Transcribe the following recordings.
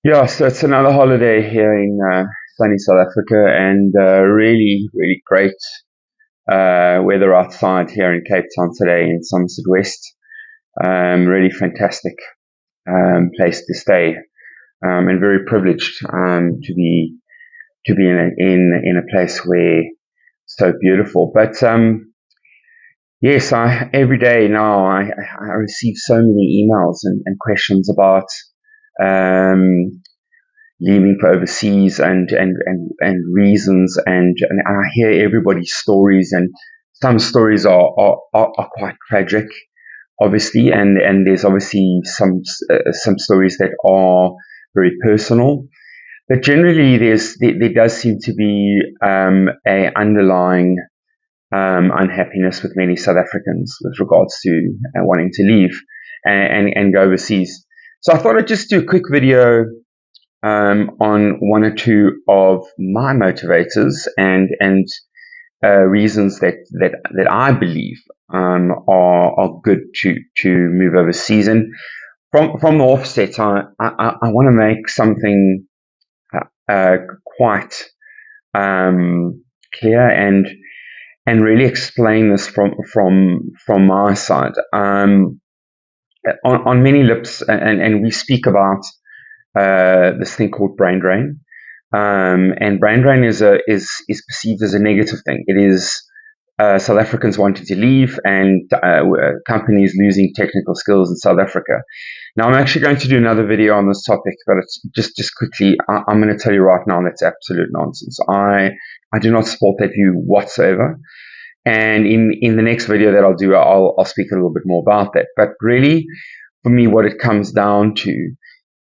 Yeah, so it's another holiday here in sunny South Africa, and really, really great weather outside here in Cape Town today in Somerset West. Really fantastic place to stay, and very privileged to be in a place where it's so beautiful. But yes, I every day now I receive so many emails and questions about. Um, Leaving for overseas and reasons and I hear everybody's stories, and some stories are quite tragic, obviously, and there's obviously some stories that are very personal, but generally there does seem to be a underlying unhappiness with many South Africans with regards to wanting to leave and go overseas. So I thought I'd just do a quick video on one or two of my motivators and reasons that I believe are good to move overseas. And from the offset, I want to make something uh, quite clear and really explain this from my side. On many lips, and we speak about this thing called brain drain. And brain drain is perceived as a negative thing. It is South Africans wanting to leave and companies losing technical skills in South Africa. Now, I'm actually going to do another video on this topic, but it's just quickly. I'm going to tell you right now that's absolute nonsense. I do not support that view whatsoever. And in the next video that I'll do, I'll speak a little bit more about that. But really, for me, what it comes down to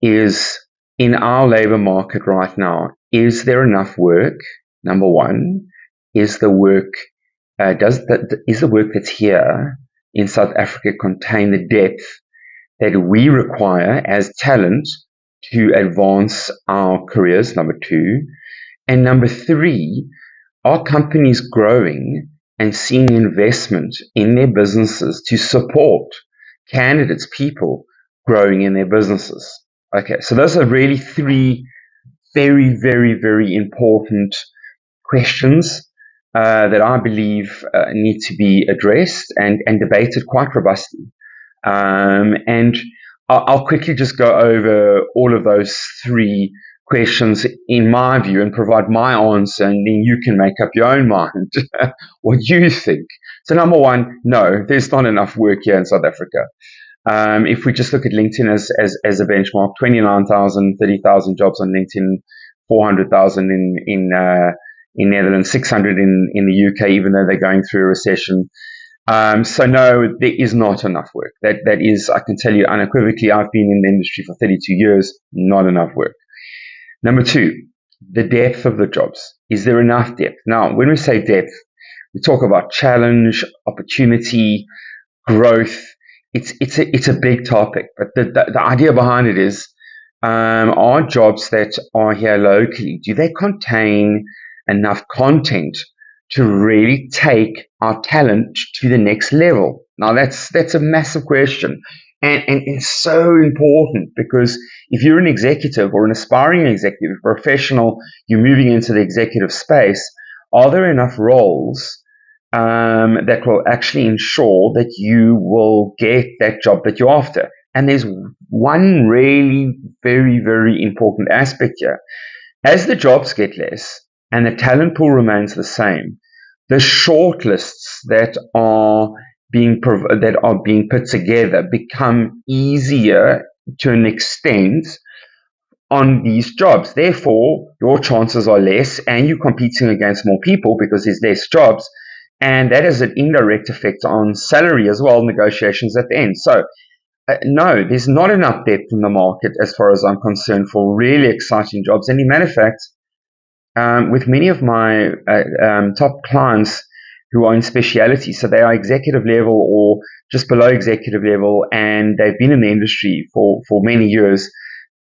is in our labor market right now, is there enough work? Number one, is the work is the work that's here in South Africa contain the depth that we require as talent to advance our careers? Number two, and number three, are companies growing and seeing investment in their businesses to support candidates, people growing in their businesses? Okay, so those are really three very, very, very important questions that I believe need to be addressed and debated quite robustly. And I'll quickly just go over all of those three questions in my view and provide my answer, and then you can make up your own mind what you think. So, number one, no, there's not enough work here in South Africa. If we just look at LinkedIn as a benchmark, 29,000, 30,000 jobs on LinkedIn, 400,000 in Netherlands, 600 in the UK, even though they're going through a recession. So no, there is not enough work. That is, I can tell you unequivocally, I've been in the industry for 32 years, not enough work. Number two, the depth of the jobs. Is there enough depth? Now, when we say depth, we talk about challenge, opportunity, growth. It's a big topic, but the idea behind it is, are jobs that are here locally, do they contain enough content to really take our talent to the next level? Now that's a massive question, and it's so important because if you're an executive or an aspiring executive professional, you're moving into the executive space. Are there enough roles that will actually ensure that you will get that job that you're after? And there's one really very, very important aspect here. As the jobs get less and the talent pool remains the same, the shortlists that are being put together become easier to an extent on these jobs. Therefore, your chances are less, and you're competing against more people because there's less jobs, and that has an indirect effect on salary as well, negotiations at the end. So no, there's not enough depth in the market as far as I'm concerned for really exciting jobs. And in matter of fact, with many of my top clients who are in speciality, so they are executive level or just below executive level, and they've been in the industry for many years,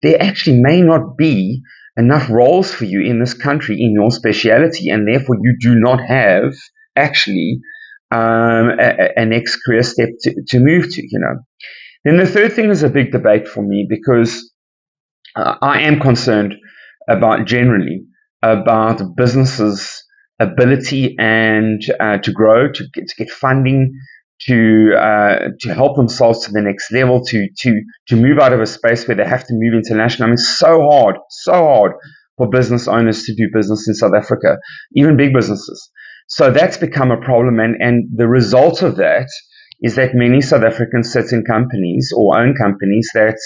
there actually may not be enough roles for you in this country in your speciality, and therefore you do not have actually a next career step to move to. Then the third thing is a big debate for me because I am concerned about generally about businesses' ability and to grow, to get funding, to help themselves to the next level, to move out of a space where they have to move international. I mean, so hard for business owners to do business in South Africa, even big businesses. So that's become a problem, and the result of that is that many South Africans sit in companies or own companies that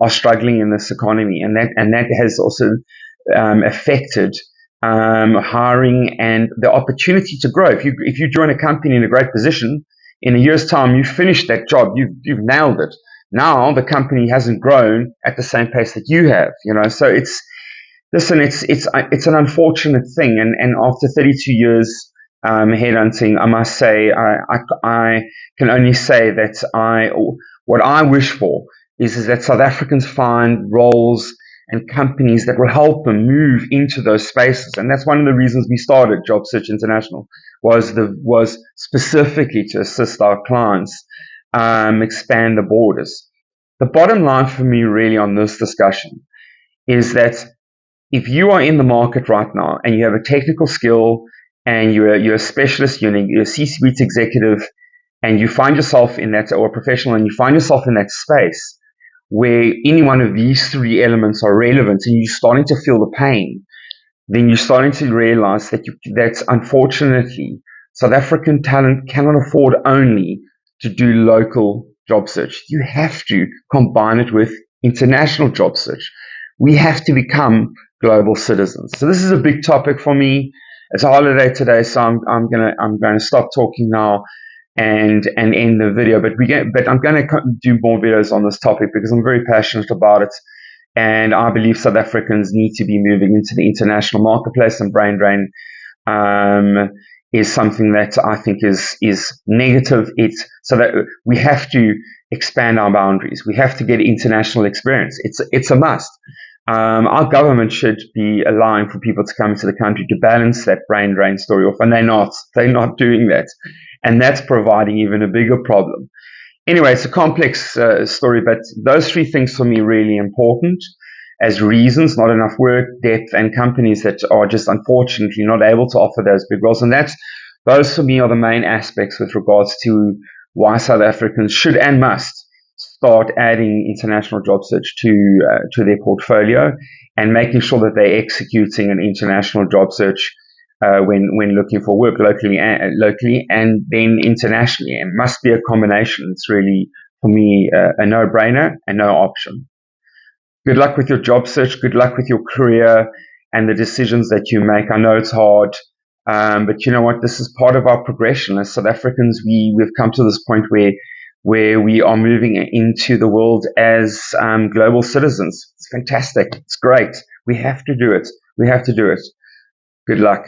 are struggling in this economy, and that has also affected hiring and the opportunity to grow. If you join a company in a great position, in a year's time you've finished that job, you've nailed it. Now the company hasn't grown at the same pace that you have, So it's an unfortunate thing, and after 32 years headhunting, I must say I can only say that what I wish for is that South Africans find roles and companies that will help them move into those spaces, and that's one of the reasons we started Job Search International was specifically to assist our clients expand the borders. The bottom line for me really on this discussion is that if you are in the market right now and you have a technical skill and you're a specialist, you're a C-suite executive, and you find yourself in that, or a professional, and you find yourself in that space where any one of these three elements are relevant and you're starting to feel the pain, then you're starting to realize that unfortunately South African talent cannot afford only to do local job search. You have to combine it with international job search. We have to become global citizens. So this is a big topic for me. It's a holiday today, so I'm gonna stop talking now and end the video. But I'm gonna do more videos on this topic because I'm very passionate about it, and I believe South Africans need to be moving into the international marketplace, and brain drain is something that I think is negative. It's so that we have to expand our boundaries. We have to get international experience. It's a must. Our government should be allowing for people to come into the country to balance that brain drain story off, and they're not. They're not doing that, and that's providing even a bigger problem. Anyway, it's a complex story, but those three things for me really important as reasons: not enough work, depth, and companies that are just unfortunately not able to offer those big roles. And those for me are the main aspects with regards to why South Africans should and must start adding international job search to their portfolio, and making sure that they're executing an international job search when looking for work locally and then internationally. It must be a combination. It's really, for me, a no-brainer and no option. Good luck with your job search. Good luck with your career and the decisions that you make. I know it's hard, but you know what? This is part of our progression as South Africans. We've come to this point where we are moving into the world as global citizens. It's fantastic. It's great. We have to do it. We have to do it. Good luck.